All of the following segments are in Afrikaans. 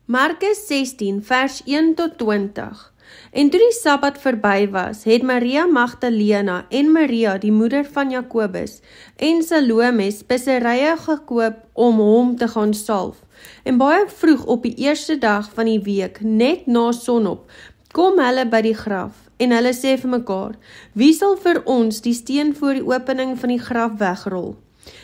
Markus 16 vers 1 tot 20. En toe die Sabbat verby was, het Maria Magdalena en Maria, die moeder van Jakobus, en Salome speserye gekoop om hom te gaan salf. En baie vroeg op die eerste dag van die week, net na sonop, kom hulle by die graf, en hulle sê vir mekaar, wie sal vir ons die steen voor die opening van die graf wegrol?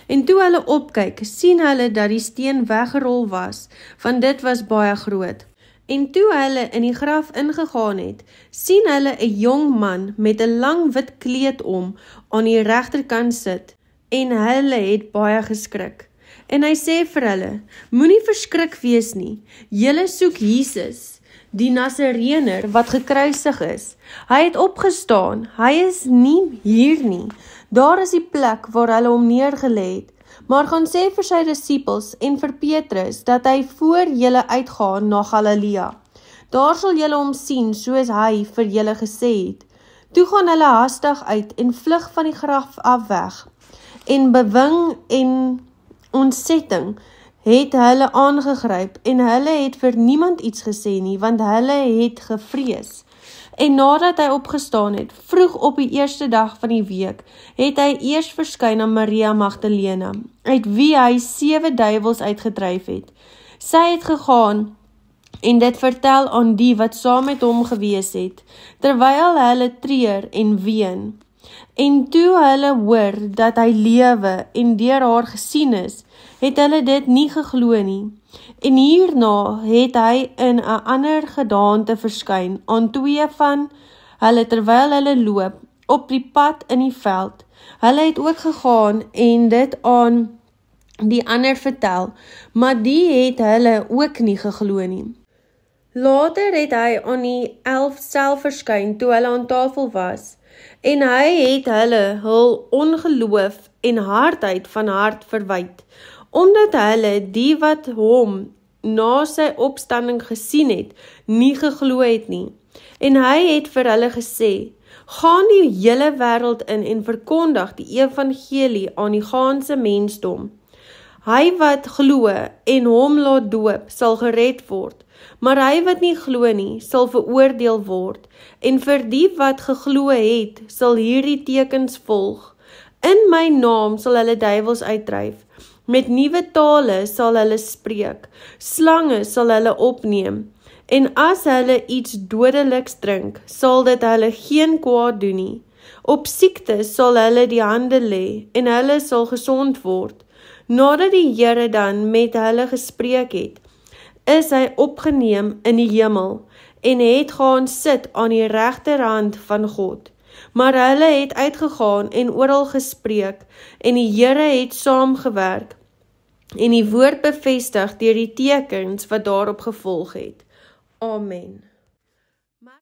En toe hulle opkyk, sien hulle dat die steen weggerol was, want dit was baie groot. En toe hulle in die graf ingegaan het, sien hulle 'n jong man met 'n lang wit kleed om aan die regterkant sit, en hulle het baie geskrik. En hy sê vir hulle, moenie verskrik wees nie, julle soek Jesus, die Nasareëner wat gekruisig is. Hy het opgestaan, hy is nie hier nie. Daar is die plek waar hulle hom neergelê het. Maar gaan sê vir sy disippels en vir Petrus dat hy voor julle uitgaan na Galilea. Daar sal julle hom sien soos hy vir julle gesê het. Toe gaan hulle hastig uit en vlug van die graf af weg. En bewing en ontsetting het hulle aangegryp en hulle het vir niemand iets gesê nie, want hulle het gevrees. En nadat hy opgestaan het, vroeg op die eerste dag van die week, het hy eers verskyn aan Maria Magdalena, uit wie hy 7 duiwels uitgedryf het. Sy het gegaan en dit vertel aan die wat saam met hom gewees het, terwyl hulle treur en ween. En toe hulle hoor dat hy lewe en deur haar gesien is, het hulle dit nie geglo nie. En hierna het hy in 'n ander gedaante verskyn aan 2 van hulle terwyl hulle loop op die pad in die veld. Hulle het ook gegaan en dit aan die ander vertel, maar die het hulle ook nie geglo nie. Later het hy aan die 11 self verskyn toe hulle aan tafel was, en hy het hulle hul ongeloof en hardheid van hart verwyd, omdat hulle die wat hom na sy opstanding gesien het, nie geglo het nie. En hy het vir hulle gesê, gaan die hele wêreld in en verkondig die evangelie aan die ganse mensdom. Hy wat glo en hom laat doop, sal gered word, maar hy wat nie glo nie, sal veroordeel word. En vir die wat geglo het, sal hierdie tekens volg. In my naam sal hulle duiwels uitdryf. Met nuwe tale sal hulle spreek, slange sal hulle opneem, en as hulle iets dodeliks drink, sal dit hulle geen kwaad doen nie. Op siektes sal hulle die hande lê, en hulle sal gesond word. Nadat die Here dan met hulle gespreek het, is hy opgeneem in die hemel, en het gaan sit aan die regterhand van God. Maar hulle het uitgegaan en oral gespreek, en die Here het saamgewerk, en die woord bevestig deur die tekens wat daarop gevolg het. Amen.